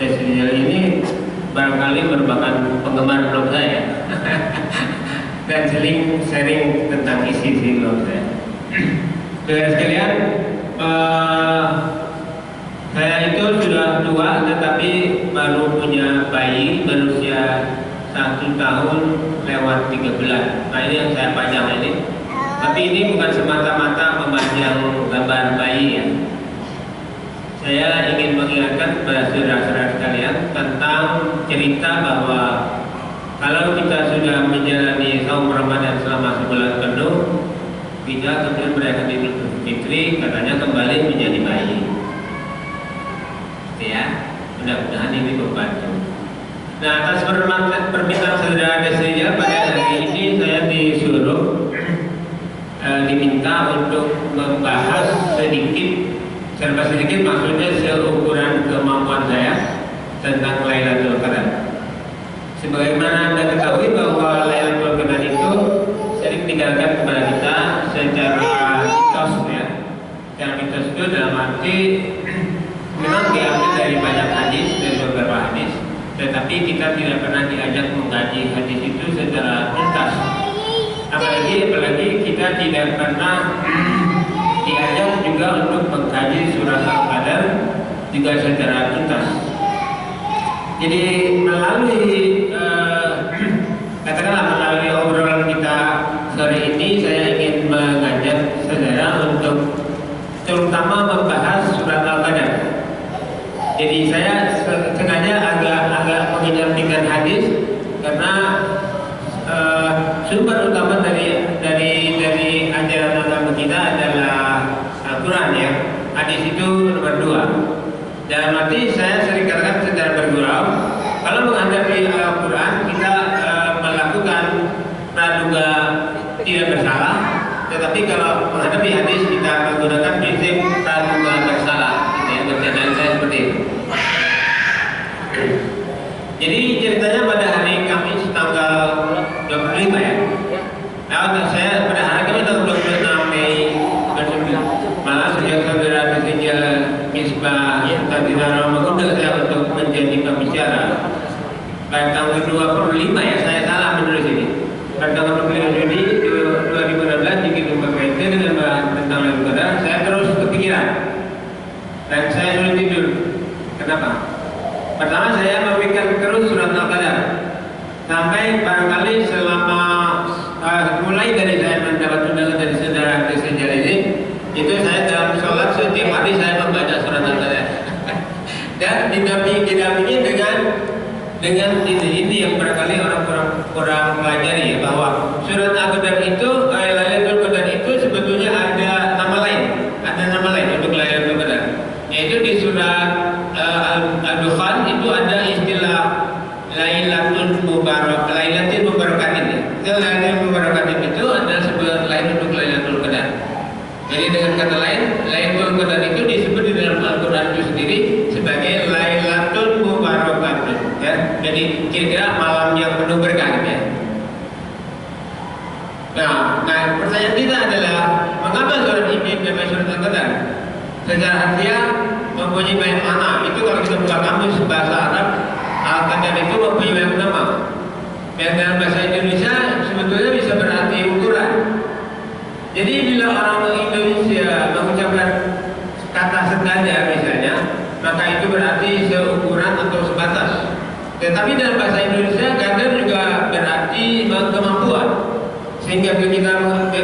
Desi ini barangkali merupakan penggemar blog saya dan sering sharing tentang isi blog saya. Saudara sekalian, saya itu sudah tua tetapi baru punya bayi berusia 1 tahun lewat 3 bulan. Nah, ini yang saya pajang ini. Tapi ini bukan semata-mata memajang gambar bayi ya. Saya ingin mengingatkan kepada saudara-saudara sekalian tentang cerita bahwa kalau kita sudah menjalani saum Ramadan selama sebulan penuh, kita kemudian merayakan Idul Fitri, katanya kembali menjadi bayi. Ya, mudah-mudahan ini membantu. Nah, atas permintaan saudara Desria pada hari ini saya disuruh diminta untuk membahas sedikit, serba sedikit maksudnya seukuran kemampuan saya tentang Lailatul Qadar. Sebagaimana Anda ketahui bahwa Lailatul Qadar itu sering digalakkan kepada kita secara mitos ya. Secara mitos itu dalam arti memang diambil dari banyak hadis, dari beberapa hadis, tetapi kita tidak pernah diajak mengkaji hadis itu secara tuntas. Apalagi kita tidak pernah diajak juga untuk mengkaji surah Al-Qadar juga secara tuntas. Jadi melalui katakanlah melalui obrolan kita sore ini, saya ingin mengajak saudara untuk terutama membahas surat Al-Qadar. Jadi saya sengaja agak mengenyapkan hadis karena sumber utama dari ajaran agama kita adalah Al-Quran ya. Hadis itu nomor 2. Dalam arti saya sering katakan secara bergurau, kalau menghadapi Al-Quran kita melakukan praduga tidak bersalah, tetapi kalau menghadapi hadis kita menggunakan prinsip praduga bersalah. Gitu ya, bercandaan saya seperti itu. Jadi ceritanya pada hari Kamis tanggal 25 ya. Nah, saya pada hari Kamis tanggal 26 Mei 2009. Malah sejak saudara Desria Misbah tadi mengundang saya untuk menjadi pembicara. Pada tanggal 25 ya, saya salah menulis ini. Pada tanggal 25 Juni 2016 di Gedung BPT dengan bahan tentang Lailatul Qadar, saya terus kepikiran dan saya sulit tidur. Kenapa? Pertama, saya memikirkan terus surat Al-Qadar sampai barangkali selama mulai dari saya mendapat undangan dari saudara Desria ini, itu saya dalam sholat setiap hari saya membaca surat Al-Qadar dan didampingi dengan ini yang barangkali orang kurang pelajari ya, bahwa surat Al-Qadar itu Lailatul Qadar itu sebetulnya ada nama lain untuk Lailatul Qadar, yaitu di surat Al-Dukhan itu ada istilah Lailatul Mubarakatin ya. Lailatul Mubarakatin itu ada sebuah lain untuk Lailatul Qadar. Jadi dengan kata lain, Lailatul Qadar itu disebut di dalam Al-Quran itu sendiri sebagai Lailatul Mubarakatun ya. Jadi kira-kira malam yang penuh berkah ya. Nah, pertanyaan kita adalah mengapa surat ini namanya surat Al-Qadar? Secara harfiah mempunyai banyak makna. Itu kalau kita buka kamus bahasa Arab, Al-Qadar itu mempunyai banyak nama. Dan dalam bahasa Indonesia sebetulnya bisa berarti ukuran. Jadi bila orang Indonesia mengucapkan kata sengaja misalnya, maka itu berarti seukuran atau sebatas. Tetapi dalam bahasa Indonesia qadar juga berarti kemampuan. Sehingga bila orang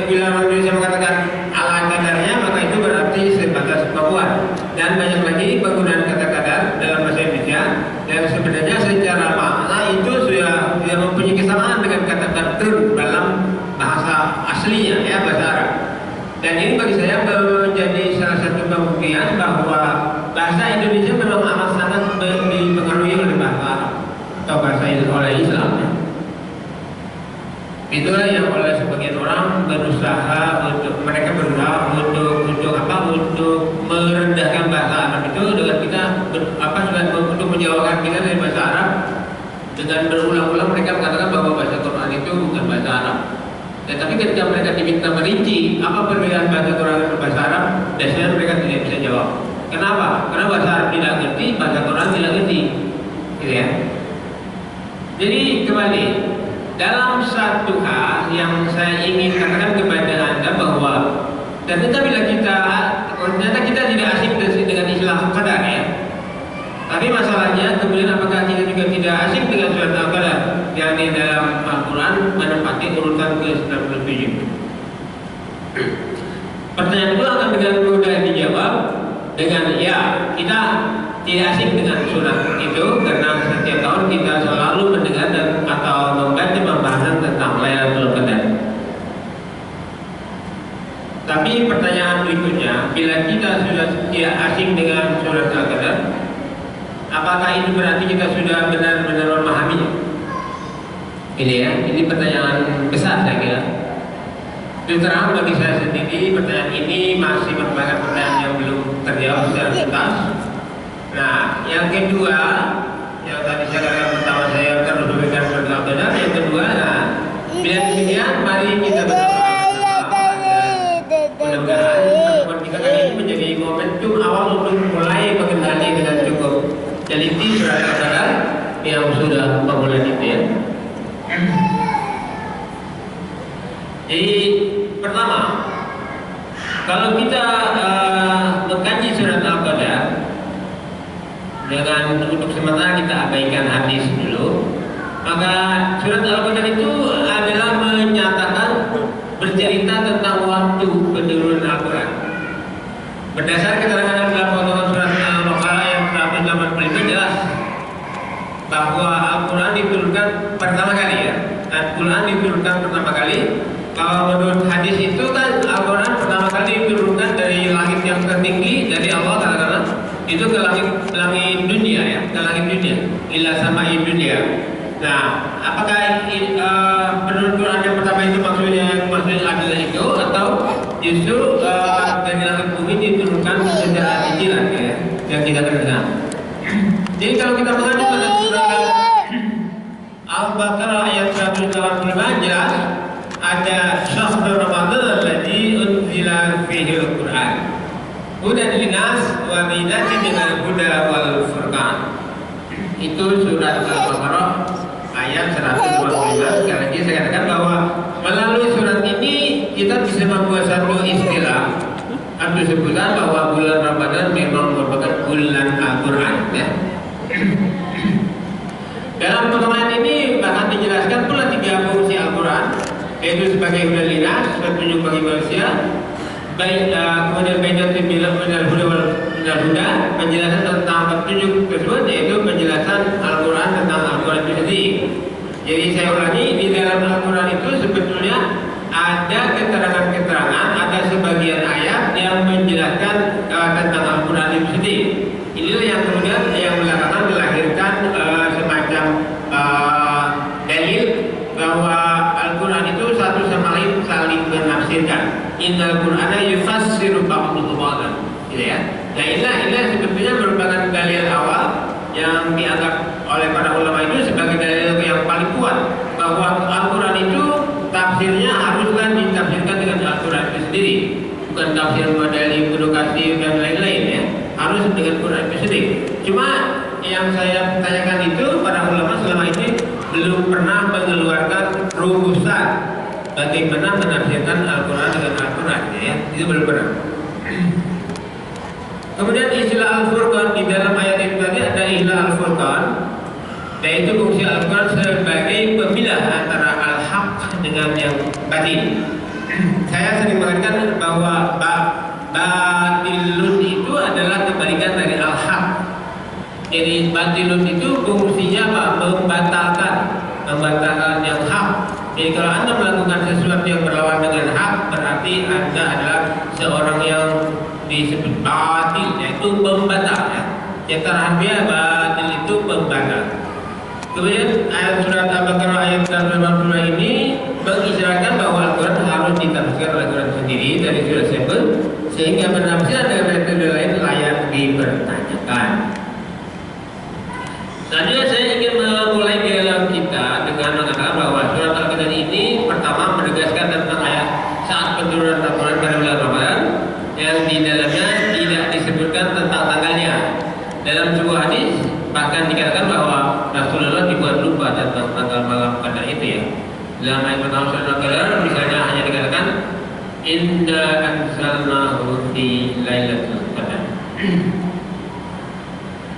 Indonesia mengatakan ala qadarnya, maka itu berarti sebatas kemampuan. Dan banyak lagi penggunaan kata qadar dalam bahasa Indonesia yang sebenarnya secara makna itu sudah mempunyai kesamaan dengan kata qadr dalam bahasa aslinya ya, bahasa Arab. Dan ini bagi saya menjadi salah satu pembuktian bahwa bahasa Indonesia memang amat sangat dipengaruhi oleh bahasa Arab atau bahasa oleh Islam ya. Itulah yang oleh sebagian orang berusaha untuk merendahkan bahasa Arab itu dengan kita untuk menjauhkan kita dari bahasa Arab. Dengan berulang-ulang mereka mengatakan bahwa bahasa Quran itu bukan bahasa Arab. Tetapi ketika mereka diminta merinci apa perbedaan bahasa Quran dan bahasa Arab, biasanya mereka tidak bisa jawab. Kenapa? Karena bahasa Arab tidak ngerti, bahasa Quran tidak ngerti. Jadi kembali dalam satu hal yang saya ingin katakan kepada Anda bahwa ternyata bila ternyata kita tidak asing dengan istilah qadar ya. Tapi masalahnya kemudian apakah kita juga tidak asing dengan surat Al-Qadar yang di dalam Al-Quran menempati urutan ke-97. Pertanyaan itu akan dengan mudah dijawab dengan ya, kita tidak asing dengan surat itu karena setiap tahun kita selalu mendengar dan atau membaca pembahasan tentang Lailatul Qadar. Tapi pertanyaan berikutnya, bila kita sudah tidak asing dengan surat Al-Qadar, apakah itu berarti kita sudah benar-benar memahaminya? Ini ya, ini pertanyaan besar saya kira. Terus terang bagi saya sendiri, pertanyaan ini masih merupakan pertanyaan yang belum terjawab secara tuntas. Nah, yang kedua, yang tadi saya katakan pertama saya terus memberikan surat Al-Qadar. Yang kedua, nah, bila demikian, mari kita berdoa. Mudah-mudahan pertemuan kita kali ini menjadi momentum awal untuk mulai mengenali dengan cukup teliti surat Al-Qadar yang sudah memulai itu ya. Jadi pertama, kalau kita mengkaji surat Al-Qadar dengan untuk sementara kita abaikan hadis dulu, maka surat Al-Qadar itu adalah menyatakan bercerita tentang waktu penurunan Al-Quran. Berdasar keterangan dalam potongan surat Al-Baqarah yang 185 jelas bahwa Al-Quran diturunkan pertama kali ya. Al-Quran diturunkan pertama kali. Kalau menurut hadis itu kan Al-Quran pertama kali diturunkan dari langit yang tertinggi dari Allah katakanlah itu ke langit dunia ya, ke langit dunia, ila samai dunia. Nah, apakah penurunan yang pertama itu maksudnya adalah itu atau justru dari langit bumi diturunkan secara cicilan ya, yang kita kenal. Jadi kalau kita mengacu pada surah Al-Baqarah ayat 185 jelas ada syahrul Ramadan alladzi unzila fihi al-Qur'an hudan linnas wa bayyinatin minal huda wal furqan. Itu surat Al-Baqarah ayat 125. Sekali lagi saya katakan bahwa melalui surat ini kita bisa membuat satu istilah atau sebutan bahwa bulan Ramadan memang merupakan bulan Al-Quran ya. Dalam pertemuan ini bahkan dijelaskan pula 3 fungsi Al-Quran, yaitu sebagai hudan linnas, petunjuk bagi manusia, baik kemudian bainatin minal huda wal huda, penjelasan tentang petunjuk tersebut yaitu penjelasan Al-Quran tentang Al-Quran itu sendiri. Jadi saya ulangi, di dalam Al-Quran itu sebetulnya ada keterangan-keterangan, ada sebagian ayat yang menjelaskan tentang Al-Quran itu sendiri. Inilah yang kemudian yang belakangan melahirkan semacam dalil bahwa Al-Quran itu satu sama lain saling menafsirkan. Innal Qur'ana yufassiru ba'dahu ba'dan. Gitu ya. Nah inilah sebetulnya merupakan dalil awal yang dianggap oleh para ulama itu sebagai dalil yang paling kuat bahwa Al-Quran itu tafsirnya haruslah ditafsirkan dengan Al-Quran itu sendiri, bukan tafsir modali edukasi dan lain-lain ya, harus dengan Quran itu sendiri. Cuma yang saya tanyakan itu para ulama selama ini belum pernah mengeluarkan rumusan bagaimana menafsirkan Al-Quran dengan Al-Quran ya, itu belum pernah. Kemudian istilah Al-Furqan di dalam ayat itu tadi ada istilah Al-Furqan, yaitu fungsi Al-Quran sebagai pemilah antara al-haq dengan yang batin. Saya sering mengatakan bahwa batilun itu adalah kebalikan dari al-haq. Jadi batilun itu fungsinya apa? Membatalkan yang hak. Jadi kalau Anda melakukan sesuatu yang berlawan dengan hak, berarti Anda adalah seorang yang disebut batil, yaitu pembatal ya. Yang harfiah batil itu pembatal. Kemudian ayat surat Al-Baqarah ayat 152 ini mengisyaratkan bahwa Al-Quran harus ditafsirkan oleh Al-Quran sendiri dari surat tersebut, sehingga penafsiran dengan metode lain layak dipertanyakan. Selanjutnya saya ingin memulai dialog kita dengan mengatakan bahwa surat Al-Qadar ini pertama menegaskan tentang ayat saat penurunan Al-Quran pada bulan Ramadan yang di dalamnya tidak disebutkan tentang tanggalnya. Dalam sebuah hadis bahkan dikatakan dikatakan bahwa Rasulullah dibuat lupa tentang tanggal malam Qadar itu ya. Dalam ayat pertama surah Al-Qadar misalnya hanya dikatakan inna anzalnahu fi lailatul qadar.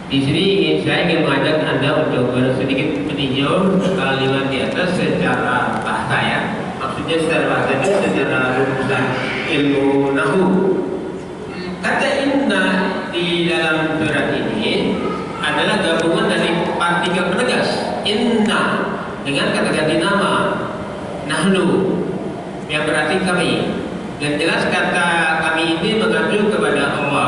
Di sini saya ingin mengajak Anda untuk sedikit meninjau kalimat di atas secara bahasa ya. Maksudnya secara bahasa itu secara rumusan ilmu nahu. Kata inna di dalam surat ini adalah gabungan dari partikel penegas inna dengan kata ganti nama nahnu yang berarti kami. Dan jelas kata kami ini mengacu kepada Allah.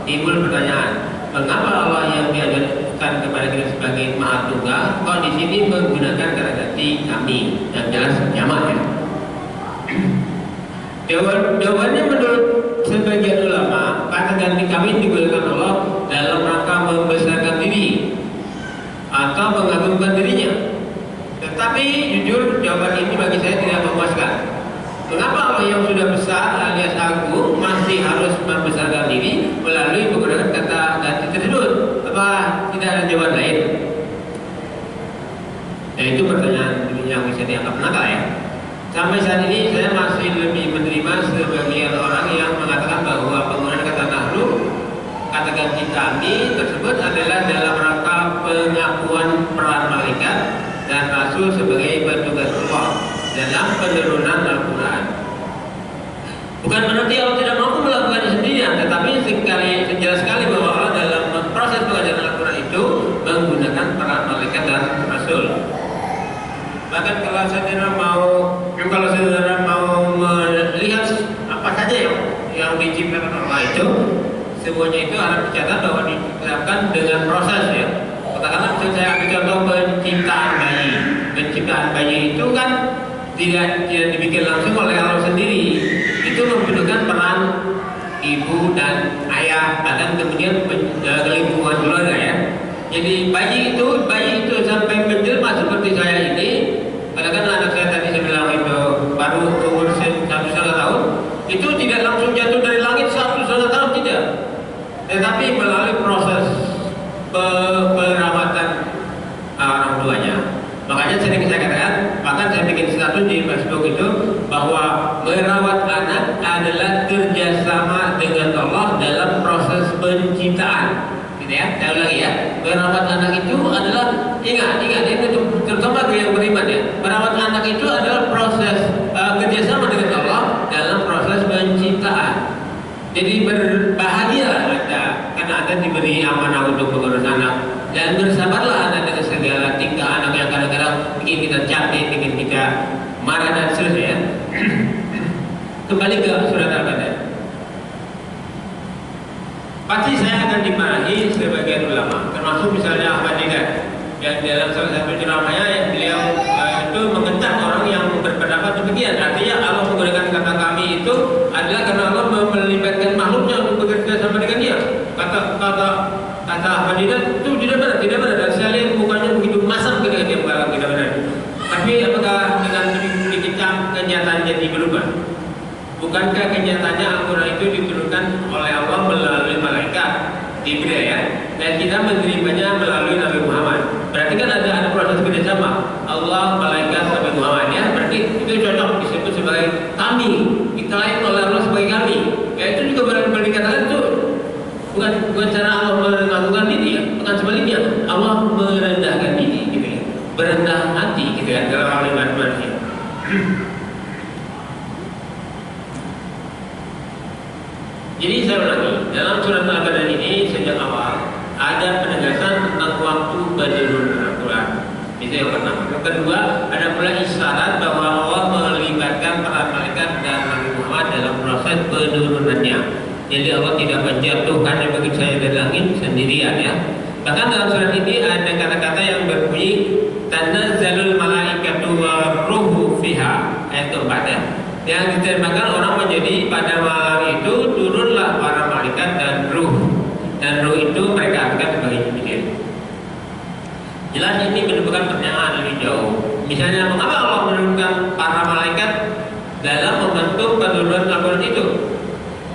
Timbul pertanyaan, mengapa Allah yang diajarkan kepada kita sebagai Maha Tunggal kok di sini menggunakan kata ganti kami? Yang jelas jamak ya. Jawabannya menurut sebagian ulama, kata ganti kami digunakan Allah dalam rangka membesarkan diri atau mengagungkan dirinya. Tetapi jujur jawaban ini bagi saya tidak memuaskan. Mengapa Allah yang sudah besar alias agung masih harus membesarkan diri melalui penggunaan kata ganti tersebut? Apa tidak ada jawaban lain? Dan itu pertanyaan yang bisa dianggap nakal ya. Sampai saat ini saya masih lebih menerima sebagian orang yang mengatakan bahwa penggunaan kata nahnu, kata ganti kami tersebut adalah dalam rangka pengakuan peran malaikat dan rasul sebagai petugas Allah dalam penurunan Al-Quran. Bukan berarti Allah tidak mampu melakukannya sendirian, tetapi jelas sekali bahwa Allah dalam proses pengajaran Al-Quran itu menggunakan peran malaikat dan rasul. Bahkan kalau saudara mau melihat apa saja yang diciptakan Allah itu, semuanya itu harus dicatat bahwa dilakukan dengan proses ya. Katakanlah saya ambil contoh penciptaan bayi. Penciptaan bayi itu kan tidak dibikin langsung oleh Allah sendiri. Itu membutuhkan peran ibu dan ayah, bahkan kemudian lingkungan keluarga ya. Jadi bayi itu sampai menjelma seperti saya ini, katakanlah anak saya tadi saya bilang itu baru umur 1,5 tahun, itu tidak langsung jatuh dari langit 1,5 tahun tidak, tetapi melalui proses perawatan orang tuanya. Makanya sering saya katakan, bahkan saya bikin status di Facebook itu bahwa merawat anak adalah kerjasama dengan Allah dalam proses penciptaan. Gitu ya, saya ulangi ya. Merawat anak itu adalah ingat ini terutama yang beriman ya. Merawat anak itu adalah proses kerjasama dengan Allah dalam proses penciptaan. Jadi berbahagialah Anda karena Anda diberi amanah untuk mengurus anak. Dan bersabarlah Anda dengan segala tingkah anak yang kadang-kadang bikin kita capek, bikin kita marah dan seterusnya. Kembali ke surat Al-Qadar. Pasti saya akan dimarahi sebagian ulama, termasuk misalnya Ahmad Didat yang dalam salah satu ceramahnya yang beliau itu mengentak orang yang berpendapat demikian. Artinya Allah menggunakan kata kami itu adalah karena Allah melibatkan makhluknya untuk bekerja sama dengan dia. Kata Ahmad Didat itu tidak benar. Dan saya lihat mukanya begitu masam ketika dia mengatakan tidak benar. Tapi apakah dengan demikian kenyataan jadi berubah? Bukankah kenyataannya Al-Quran itu diturunkan oleh Allah melalui malaikat Jibril ya, dan kita menerimanya melalui Nabi Muhammad. Berarti kan ada proses kerjasama Allah, malaikat, Nabi Muhammad ya. Berarti itu cocok disebut sebagai kami, diklaim oleh Allah sebagai kami. Ya itu juga boleh dikatakan itu bukan cara Allah mengagungkan diri ya, bukan sebaliknya Allah merendahkan diri gitu ya, berendah hati gitu ya dalam hal manusia. Jadi saya ulangi, dalam surat Al-Qadar ini sejak awal ada penegasan tentang waktu penurun Al-Quran. Itu yang pertama. Yang kedua, ada pula isyarat bahwa Allah melibatkan para malaikat dan Nabi Muhammad dalam proses penurunannya. Jadi Allah tidak menjatuhkan yang begitu saja dari langit sendirian ya. Bahkan dalam surat ini ada kata-kata yang berbunyi tanazzalul malaikatu waruhu fiha, ayat keempat ya. Yang diterjemahkan orang menjadi pada malam itu turunlah para malaikat dan ruh itu mereka artikan sebagai Jibril. Jelas ini menimbulkan pertanyaan lebih jauh. Misalnya mengapa Allah menurunkan para malaikat dalam membentuk penurunan Al-Quran itu?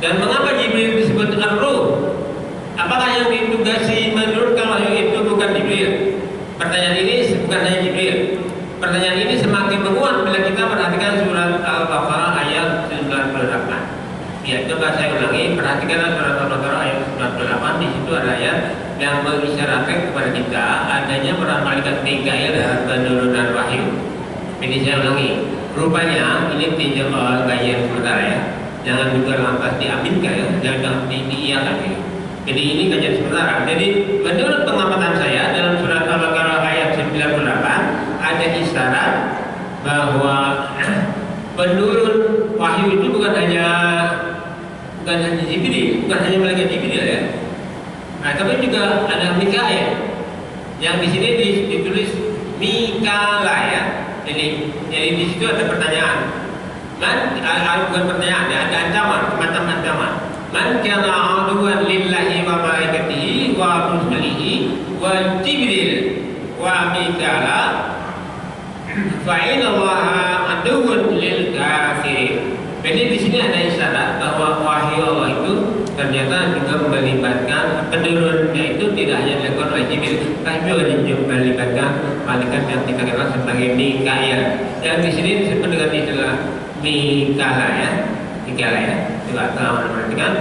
Dan mengapa Jibril disebut ar-ruh? Apakah yang ditugasi menurunkan wahyu itu bukan Jibril? Pertanyaan ini bukan hanya Jibril. Pertanyaan ini semakin menguat bila kita perhatikan surat Al-Baqarah ayat 98. Ya, coba saya ulangi, perhatikanlah surat Al-Baqarah ayat 98. Di situ ada ayat yang mengisyaratkan kepada kita adanya para malaikat Mikail dan penurunan wahyu. Ini saya ulangi. Rupanya ini tinjau kajian sementara ya. Jangan juga lantas diaminkan ya, jangan diiyakan ya. Jadi ini kajian sementara. Jadi menurut pengamatan saya dalam surat Al-Baqarah ayat 98 ada isyarat bahwa penurun wahyu itu bukan hanya Jibril, bukan hanya malaikat Jibril ya. Nah, tapi juga ada Mikail yang di sini ditulis Mikala ya. Jadi di situ ada pertanyaan. Bukan pertanyaan, ada ancaman, semacam ancaman. Man kana aduwan lillahi wa malaikatihi wa rusulihi wa Jibril wa Mikala fa inna Allaha aduwwun lil kafirin. Jadi di sini ada isyarat bahwa wahyu Allah itu ternyata juga melibatkan penurunnya itu tidak hanya dilakukan oleh Jibril, tapi juga melibatkan malaikat yang kita kenal sebagai Mikail. Yang di sini disebut dengan istilah Mikala ya, Mikala ya. Coba teman-teman perhatikan.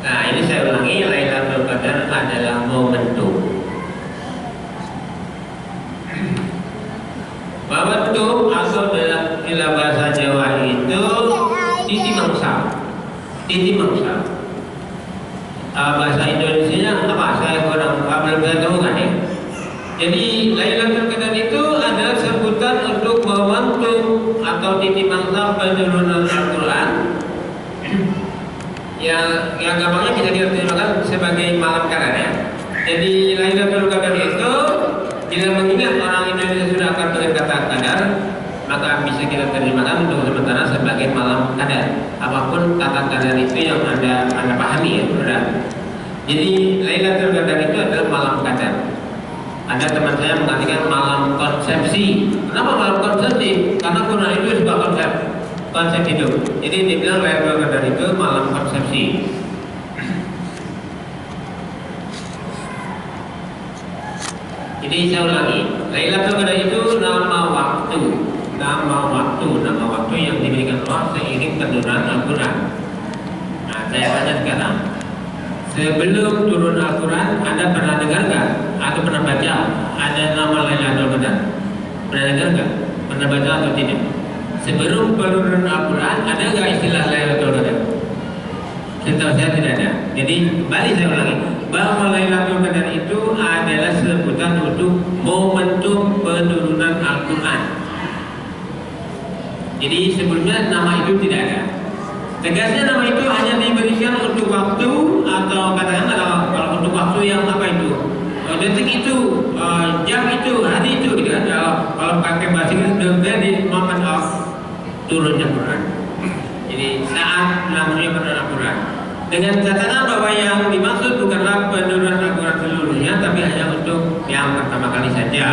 Nah, ini saya ulangi, Lailatul Qadar adalah momentum. Momentum atau dalam istilah bahasa Jawa itu titi mangsa. Titi mangsa. Bahasa Indonesianya apa? Saya kurang belum tahu kan ya. Jadi Lailatul Qadar itu adalah sebutan untuk momentum atau titi mangsa penurunan Al-Quran yang gampangnya bisa diterjemahkan sebagai malam qadar ya. Jadi Lailatul Qadar itu bila mengingat orang Indonesia sudah akan dengan kata qadar, maka bisa kita terjemahkan untuk sementara sebagai malam qadar. Apapun kata qadar itu yang anda pahami ya, saudara. Jadi Lailatul Qadar itu adalah malam qadar. Ada teman saya mengatakan malam konsepsi. Kenapa malam konsepsi? Karena Quran itu sebuah konsep hidup. Jadi dibilang Lailatul Qadar itu malam konsepsi. Jadi saya ulangi, Lailatul Qadar itu nama waktu yang diberikan Allah seiring penurunan Al-Quran. Nah, saya tanya sekarang, sebelum turun Al-Quran, Anda pernah dengar nggak? Atau pernah baca ada nama Lailatul Qadar? Pernah dengar nggak? Pernah baca atau tidak? Sebelum penurunan Al-Quran, ada nggak istilah Lailatul Qadar? Setahu saya tidak ada. Jadi kembali saya ulangi, bahwa Lailatul Qadar itu adalah sebutan untuk momentum penurunan Al-Quran. Jadi sebelumnya nama itu tidak ada. Tegasnya nama itu hanya diberikan untuk waktu atau katakanlah kalau untuk waktu yang apa itu, detik itu, jam itu, hari itu, gitu kan? Kalau pakai bahasa Inggris, the moment of turunnya Quran. Jadi saat namanya penurunan Al-Quran. Dengan catatan bahwa yang dimaksud bukanlah penurunan Al-Quran seluruhnya, tapi hanya untuk yang pertama kali saja.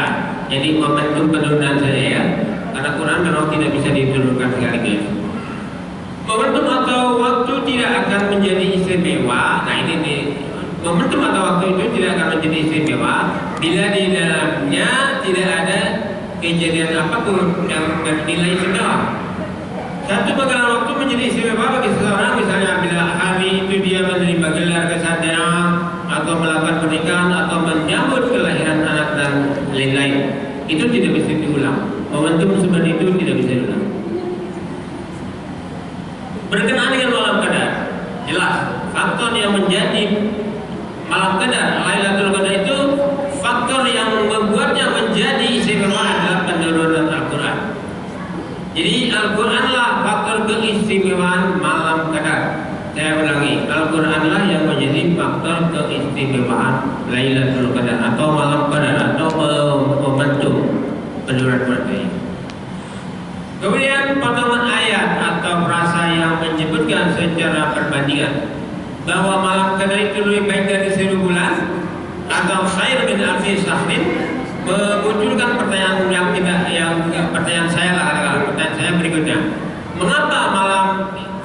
Jadi momentum penurunan saja ya. Karena Quran memang tidak bisa diturunkan sekaligus. Momentum atau waktu tidak akan menjadi istimewa. Nah ini momentum atau waktu itu tidak akan menjadi istimewa bila di dalamnya tidak ada kejadian apapun yang bernilai istimewa. Satu bakalan waktu menjadi istimewa bagi seseorang, misalnya bila hari itu dia menerima gelar kesadaran atau melakukan pernikahan atau menyambut kelahiran anak dan lain-lain. Itu tidak bisa diulang. Momentum seperti itu tidak bisa diulang. Berkenaan dengan malam qadar, jelas faktor yang menjadi malam qadar, Lailatul Qadar itu faktor yang membuatnya menjadi istimewa adalah penurunan Al-Quran. Jadi Al-Quranlah faktor keistimewaan malam qadar. Saya ulangi, Al-Quranlah yang menjadi faktor keistimewaan Lailatul Qadar atau malam qadar atau momentum penurunan Quran. Kemudian potongan ayat atau frasa yang menyebutkan secara perbandingan bahwa malam qadar itu lebih baik dari 1000 bulan atau khair min alfi syahrin memunculkan pertanyaan pertanyaan saya berikutnya. Mengapa malam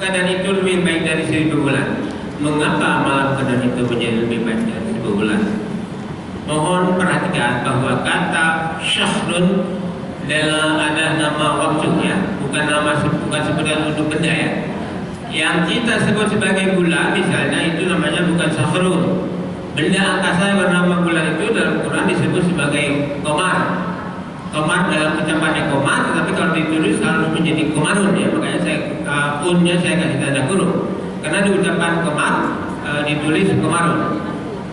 kadar itu lebih baik dari 1000 bulan. Mengapa malam kadar itu menjadi lebih baik dari 1000 bulan? Mohon perhatikan bahwa kata syahrun dalam ada nama waktunya, bukan sebutan untuk benda ya. Yang kita sebut sebagai bulan misalnya itu namanya bukan syahrun. Benda angkasa yang bernama bulan itu dalam Quran disebut sebagai qamar. Qamar dalam ucapannya qamar, tetapi kalau ditulis harus menjadi qamarun ya. Makanya unnya saya kasih tanda kurung. Karena di ucapan qamar ditulis qamarun.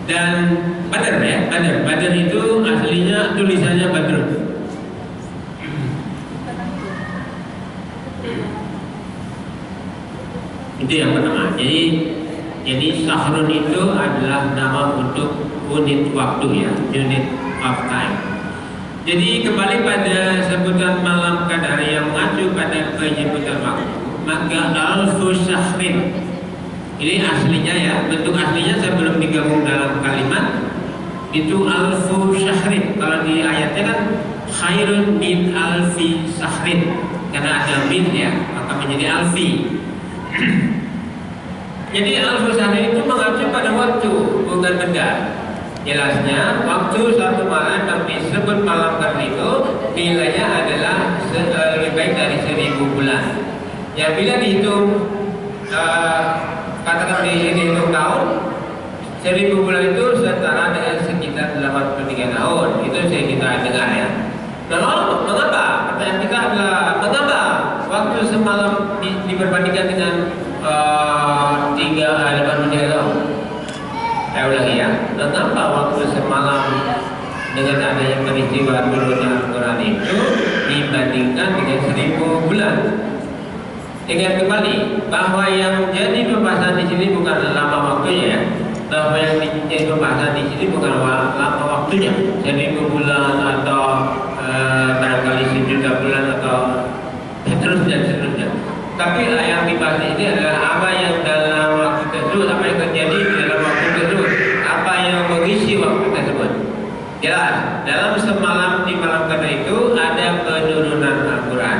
Dan badar ya, badar itu aslinya tulisannya badrun. Itu yang pertama. Jadi syahrun itu adalah nama untuk unit waktu ya, unit of time. Jadi kembali pada sebutan malam qadar yang mengacu pada penyebutan waktu, maka alfu syahrin ini aslinya ya, bentuk aslinya sebelum digabung dalam kalimat itu alfu syahrin. Kalau di ayatnya kan khairun min alfi syahrin, karena ada min ya, maka menjadi alfi. Jadi alfu syahrin itu mengacu pada waktu, bukan benda. Jelasnya waktu satu malam yang disebut malam qadar itu nilainya adalah lebih baik dari 1000 bulan. Ya bila dihitung katakan dihitung tahun, 1000 bulan itu setara dengan sekitar 83 tahun. Itu yang kita dengar ya. Lalu mengapa? Pertanyaan kita adalah mengapa waktu semalam diperbandingkan dengan 83 tahun? Saya ulangi ya. Mengapa waktu semalam dengan adanya peristiwa turunnya Al-Quran itu dibandingkan dengan 1000 bulan? Ingat kembali bahwa yang jadi pembahasan di sini bukan lama waktunya ya. Bahwa yang jadi pembahasan di sini bukan lama waktunya, 1000 bulan atau barangkali 1.000.000 bulan atau seterusnya. Tapi yang dibahas ini adalah apa yang dalam waktu tersebut, apa yang terjadi dalam waktu tersebut, apa yang mengisi waktu tersebut. Jelas, dalam semalam di malam qadar itu ada penurunan Al-Quran.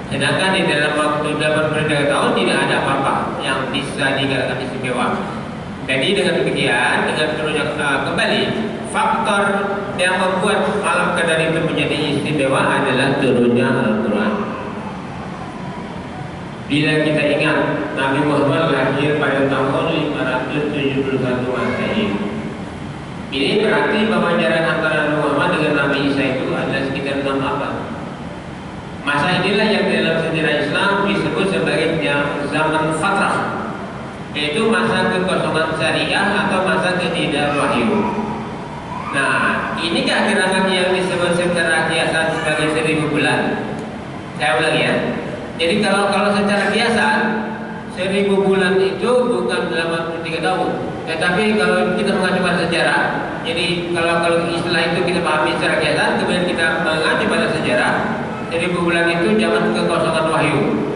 Sedangkan di dalam waktu 83 tahun tidak ada apa-apa yang bisa dikatakan istimewa. Jadi dengan demikian, dengan turunnya kembali, faktor yang membuat malam qadar itu menjadi istimewa adalah turunnya Al-Quran. Bila kita ingat Nabi Muhammad lahir pada tahun 571 Masehi. Ini berarti bahwa jarak antara Nabi Muhammad dengan Nabi Isa itu adalah sekitar 6 abad. Masa inilah yang dalam sejarah Islam disebut sebagai zaman fatrah, yaitu masa kekosongan syariah atau masa ketidakwahyuan. Nah, inikah gerangan yang disebut secara kiasan sebagai 1000 bulan? Saya ulangi ya. Jadi kalau secara kiasan 1000 bulan itu bukan 83 tahun. Tetapi kalau kita mengacu sejarah, jadi kalau istilah itu kita pahami secara kiasan, kemudian kita mengacu pada sejarah, 1000 bulan itu zaman kekosongan wahyu.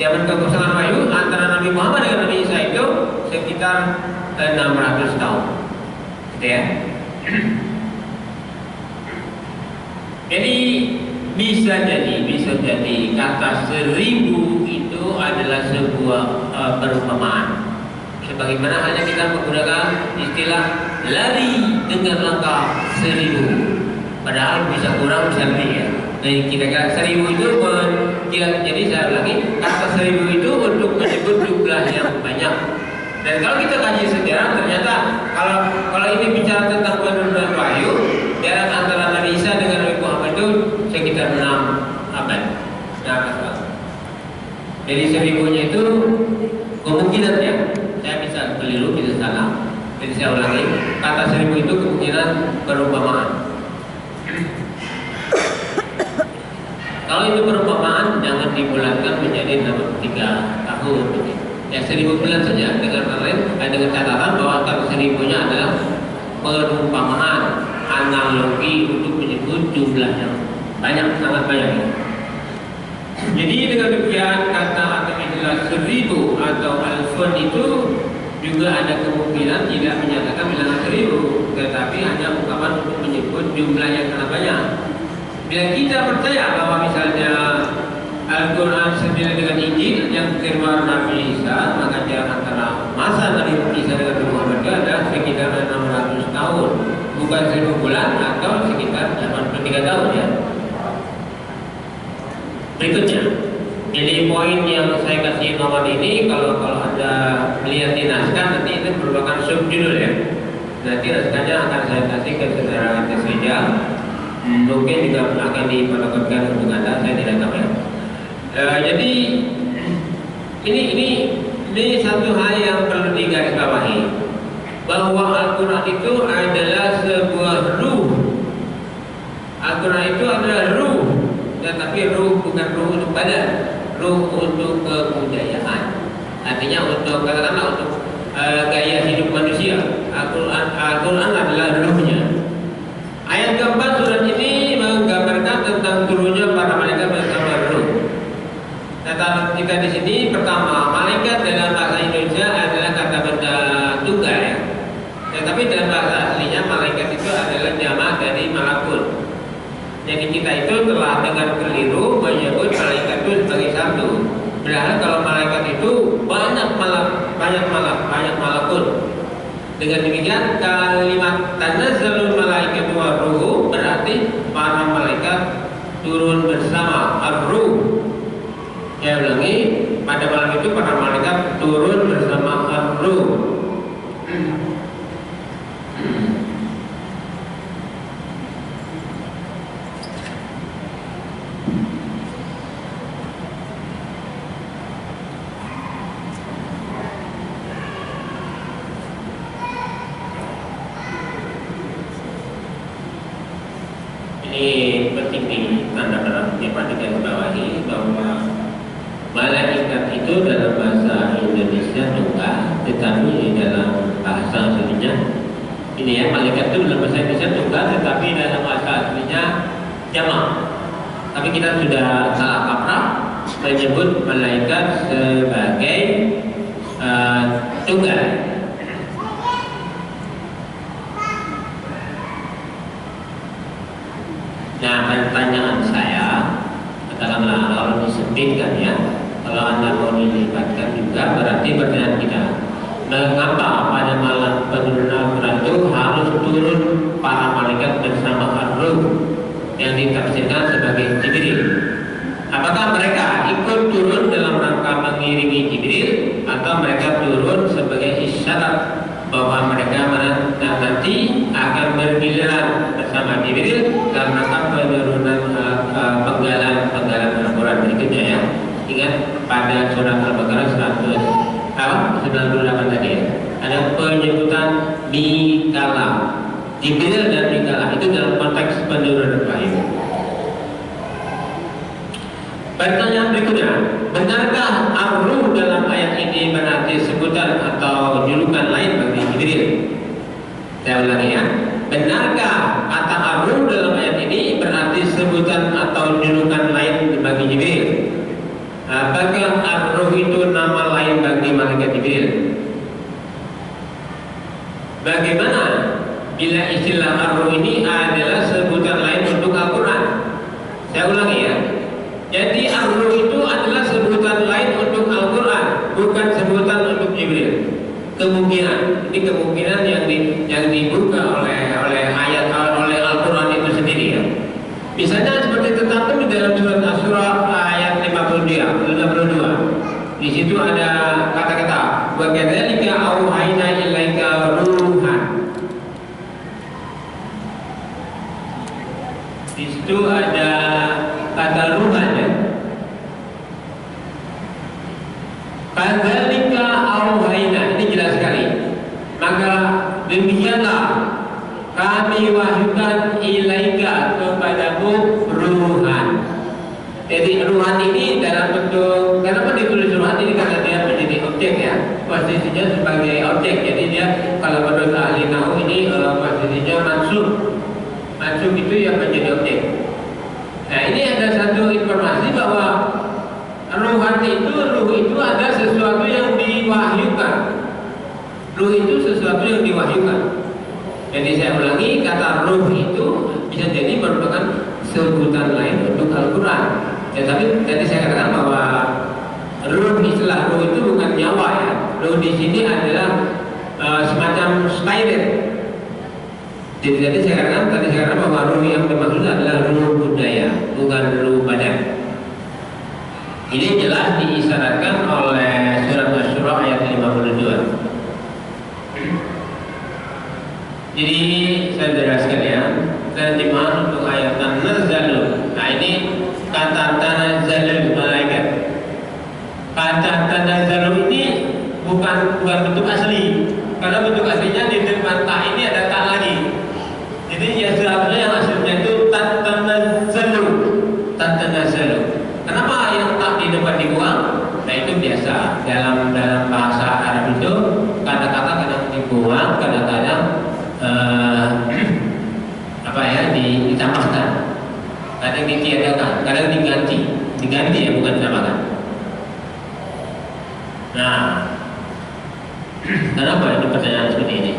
Zaman kekosongan wahyu antara Nabi Muhammad dengan Nabi Isa itu sekitar 600 tahun. Gitu ya. Jadi bisa jadi kata 1000 itu adalah sebuah perumpamaan. Sebagaimana hanya kita menggunakan istilah lari dengan langkah 1000, padahal bisa kurang bisa lebih ya. Jadi kira-kira 1000 itu jadi saya ulangi, kata 1000 itu untuk menyebut jumlah yang banyak. Dan kalau kita kaji sejarah, ternyata kalau ini bicara tentang penurunan wahyu, jarak antara Nabi Isa dengan Nabi Muhammad itu sekitar 6 abad. Jadi 1000-nya itu kemungkinannya, saya bisa keliru, bisa salah. Jadi saya ulangi, kata 1000 itu kemungkinan perumpamaan. Kalau itu perumpamaan, jangan dibulatkan menjadi 63 tahun. Ya 1000 bulan saja, dengan catatan bahwa kata 1000-nya adalah perumpamaan, analogi untuk menyebut jumlah yang banyak, sangat banyak. Jadi dengan demikian kata atau istilah 1000 atau alfun itu juga ada kemungkinan tidak menyatakan bilangan 1000, tetapi hanya ungkapan untuk menyebut jumlah yang sangat banyak. Bila kita percaya bahwa misalnya Al-Quran sendiri dengan Injil yang diterima Nabi Isa, maka jarak antara masa Nabi Isa dengan Nabi Muhammad itu adalah sekitar 600 tahun, bukan 1000 bulan atau sekitar 83 tahun ya. Berikutnya, jadi poin yang saya kasih nomor ini kalau Anda melihat di naskah nanti itu merupakan subjudul ya. Nanti naskahnya akan saya kasih ke saudara Tesreja. Mungkin juga akan dipotokkan untuk Anda, saya tidak tahu ya. Jadi ini satu hal yang perlu digarisbawahi, bahwa Al-Quran itu adalah sebuah ruh. Al-Quran itu adalah ruh, tetapi ruh bukan ruh untuk badan, ruh untuk kebudayaan. Artinya untuk katakanlah untuk gaya hidup manusia. Al-Quran adalah ruhnya. Ayat keempat surat ini menggambarkan tentang turunnya para malaikat bersama ruh. Kata kita di sini pertama, malaikat dalam bahasa Indonesia adalah kata benda tunggal ya. Tetapi dalam bahasa aslinya malaikat itu adalah jamak dari malakut. Jadi kita itu telah dengan keliru menyebut malaikat itu sebagai satu. Padahal kalau malaikat itu banyak malakut. Dengan demikian kalimat tanazzalul malaikatu war-ruh berarti para malaikat turun bersama ar-ruh. Saya ulangi, pada malam itu para malaikat turun bersama ar-ruh. Ini penting ditanda digarisbawahi bahwa malaikat itu dalam bahasa Indonesia tunggal, tetapi di dalam bahasa aslinya ini ya, malaikat itu dalam bahasa Indonesia tunggal, tetapi dalam bahasa aslinya jamak. Tapi kita sudah salah kaprah menyebut malaikat sebagai tunggal. Nah, pertanyaan saya, katakanlah kalau disebutkan ya, kalau Anda mau dilibatkan juga, berarti pertanyaan kita, mengapa pada malam penurunan Al-Quran itu harus turun para malaikat bersama ar-ruh yang ditafsirkan sebagai Jibril? Apakah mereka ikut turun dalam rangka mengiringi Jibril, atau mereka turun sebagai isyarat bahwa mereka nanti akan bergiliran bersama Jibril dalam rangka penurunan penggalan Al-Quran berikutnya ya. Ingat pada surat Al-Baqarah 98 tadi ya, ada penyebutan Mikala, Jibril dan Mikala itu dalam konteks penurunan wahyu. Pertanyaan berikutnya, benarkah ar-ruh dalam ayat ini berarti sebutan atau julukan lain bagi Jibril? Saya ulangi ya, benarkah kata ar-ruh dalam ayat ini berarti sebutan atau julukan lain bagi Jibril? Apakah ar-ruh itu nama lain bagi malaikat Jibril? Bagaimana bila istilah ar-ruh ini adalah sebutan lain untuk Al-Quran? Saya ulangi ya. Jadi ar-ruh itu adalah sebutan lain untuk Al-Quran, bukan sebutan untuk Jibril. Kemungkinan, ini kemungkinan yang dibuka oleh ayat oleh Al-Quran itu sendiri ya. Misalnya seperti tercantum di dalam surat Asy-Syura ayat 52. Di situ ada kata-kata wa kadzalika auhayna ilaika ruhan. Di situ ada kata ruhan ya. Kadzalika auhayna, ini jelas sekali. Maka demikianlah kami wahyukan ilaika kepadamu ruhan. Jadi ruhan ini dalam bentuk, kenapa ditulis ruhan ini? Karena dia menjadi objek ya, posisinya sebagai objek. Jadi dia kalau menurut ahli nahwu ini posisinya mansub. Mansub itu yang menjadi objek. Nah, ini ada satu informasi bahwa ruh itu ada sesuatu yang diwahyukan. Ruh itu sesuatu yang diwahyukan. Jadi saya ulangi, kata ruh itu bisa jadi merupakan sebutan lain untuk Al-Quran. Tetapi tadi saya katakan bahwa ruh, istilah ruh itu bukan nyawa ya. Ruh di sini adalah semacam spirit. Jadi tadi saya katakan bahwa ruh yang dimaksud adalah ruh budaya, bukan ruh badan. Ini jelas diisyaratkan oleh surat Asy-Syura ayat 52. Jadi saudara sekalian, terjemahan untuk ayat tanazzalu. Nah ini kata tanazzalu malaikat. Kata tanazzalu ini bukan bentuk asli, karena bentuk aslinya di depan tak ini ada tak lagi. Jadi ya seharusnya yang aslinya itu tanazzalu. Kenapa yang tak di depan dibuang? Nah itu biasa dalam bahasa Arab itu kata-kata kadang dibuang, kadang-kadang ditambahkan, kadang ditiadakan, kadang diganti ya, bukan ditambahkan. Nah, kenapa itu pertanyaan seperti ini?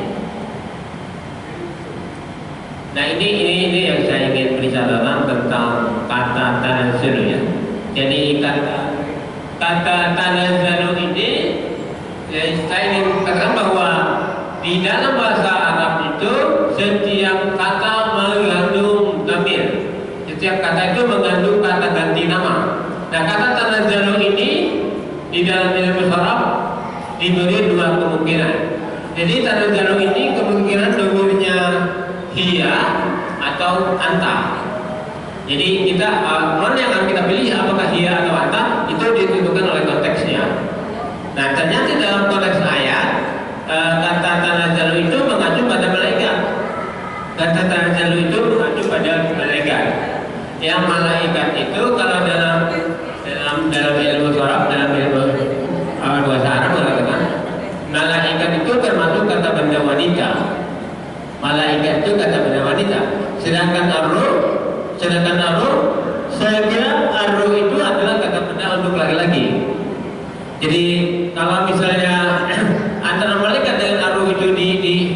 Nah ini yang saya ingin beri catatan tentang kata tanazzalu ya. Jadi kata tanazzalu ini saya ingin katakan bahwa di dalam bahasa Arab itu setiap kata mengandung dhamir. Setiap kata itu mengandung kata ganti nama. Nah, kata tanazzalu ini di dalam ilmu Arab diberi dua kemungkinan. Jadi tanazzalu ini kemungkinan dhamirnya hiya atau anta. Jadi kita mana yang akan kita pilih, apakah hiya atau anta, itu ditentukan oleh konteksnya. Nah, ternyata dalam konteks ayat kata tanazzalu itu mengacu pada malaikat. Kata tanazzalu itu mengacu pada malaikat. Yang malaikat itu kalau dalam ilmu Arab, dalam ilmu bahasa Arab mengatakan malaikat itu termasuk kata benda wanita. Malaikat itu kata benda wanita. Sedangkan ar-ruh, saya kira ar-ruh itu adalah kata benda untuk laki-laki. Jadi kalau misalnya antara malaikat dengan ar-ruh itu dianggap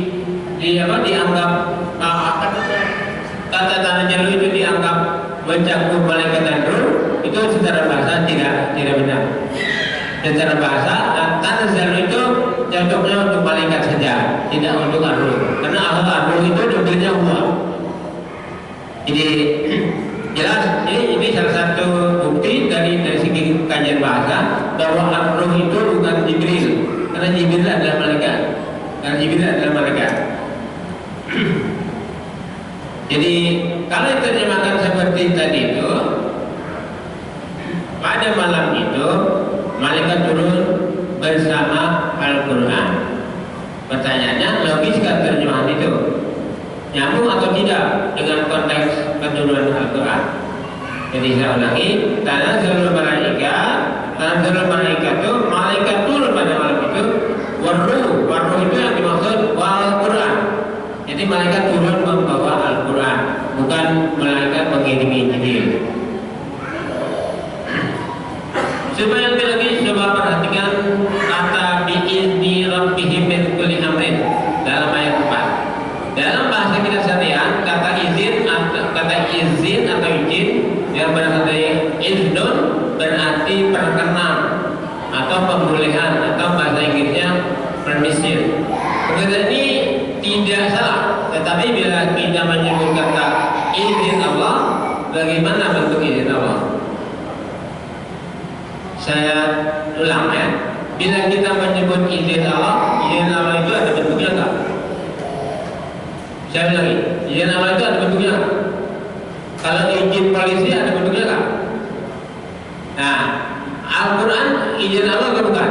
kata tanazzalu itu dianggap mencakup malaikat dan ruh, itu secara bahasa tidak benar. Secara bahasa tanazzalu itu cocoknya untuk malaikat saja, tidak untuk ar-ruh. Karena ar-ruh itu domirnya huwa. Jadi jelas ini salah satu bukti dari segi kajian bahasa bahwa ar-ruh itu bukan Jibril, karena Jibril adalah malaikat. Jadi kalau diterjemahkan seperti tadi itu, pada malam itu malaikat turun bersama Al-Quran. Pertanyaannya, logiskah terjemahan itu? Nyambung atau tidak dengan konteks penurunan Al-Quran? Jadi saya ulangi, tanazzalul malaikat itu malaikat turun pada malam itu. Warruh itu yang dimaksud Al-Quran. Jadi malaikat turun membawa Al-Quran, bukan malaikat mengirimi Injil. Supaya lebih lagi coba perhatikan kata bi'izni rabbihim min kulli amrin dalam ayat 4. Dalam bahasa kita seharian kata izin atau izin yang berasal dari iznun berarti perkenan atau pembolehan, atau bahasa Inggrisnya permission. Kemudian ini tidak salah, tetapi bila kita menyebut kata izin Allah, bagaimana bentuk izin Allah? Saya ulang ya. Bila kita menyebut izin Allah itu ada bentuknya enggak? Saya ulangi, izin Allah itu ada bentuknya enggak? Kalau izin polisi ada bentuknya enggak? Nah, Al-Quran izin Allah atau bukan?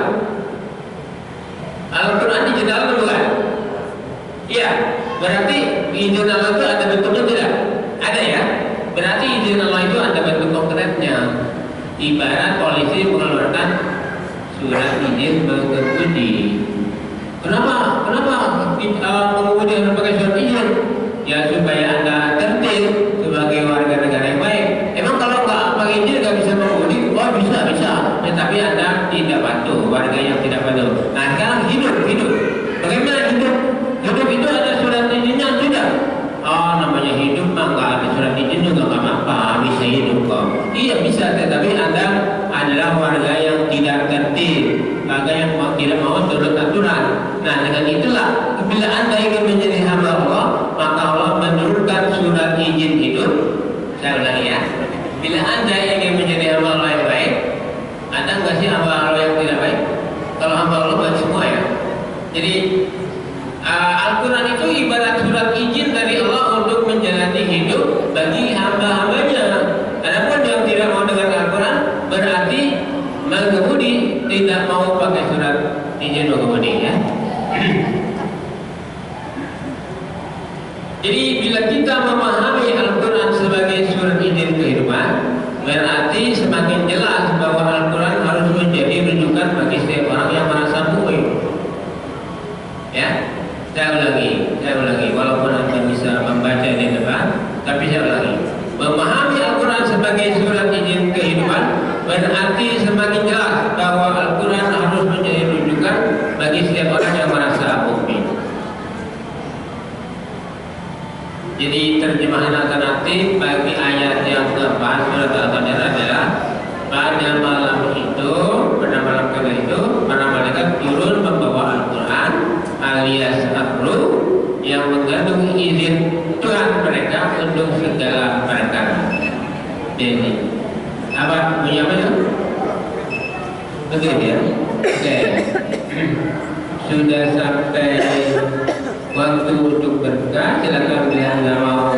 Al-Quran izin Allah atau bukan? Iya, berarti izin Allah itu ada bentuknya tidak? Ada ya? Berarti izin Allah itu ada bentuk konkretnya. Ibarat polisi mengeluarkan surat izin mengemudi. Kenapa mengemudi harus pakai surat izin? Ya supaya Anda tertib sebagai warga negara yang baik. Emang kalau nggak pakai izin nggak bisa mengemudi? Oh bisa. Ya, tapi Anda tidak patuh, warga yang tidak patuh. Nah sekarang hidup. Bagaimana hidup? Hidup itu ada surat izinnya sudah. Oh namanya hidup mah nggak ada surat izin juga nggak apa-apa, bisa hidup kok. Iya bisa, tetapi Nah, dengan itulah bila Anda ingin menjadi hamba Allah, maka Allah menurunkan surat izin hidup. Saya ulangi ya. Bila Anda ingin menjadi hamba Allah yang baik, ada nggak sih hamba Allah yang tidak baik? Kalau hamba Allah baik semua ya. Jadi Al-Quran itu ibarat surat izin dari Allah untuk menjalani hidup bagi hamba-hambanya. Adapun yang tidak mau dengar Al-Quran berarti mengemudi, tidak mau pakai surat izin mengemudi ya. Jadi bila kita memahami Al-Quran sebagai surat izin kehidupan, berarti semakin jelas bahwa Al-Quran harus menjadi rujukan bagi setiap orang yang merasa mu'min. Ya, saya ulangi, walaupun Anda bisa membaca di depan, tapi saya ulangi. Memahami Al-Quran sebagai surat izin kehidupan berarti semakin jelas bahwa Al-Quran harus menjadi rujukan bagi setiap orang yang merasa mukmin. Jadi terjemahan alternatif bagi ayat yang keempat surat Al-Qadr adalah pada malam itu, pada malam kedua itu, para malaikat turun membawa Al-Quran alias Al-Ruh yang mengandung izin Tuhan mereka untuk segala perkara. Jadi apa punya apa ya? Begitu ya. Oke. Sudah sampai waktu untuk berbuka. Silakan bila Anda mau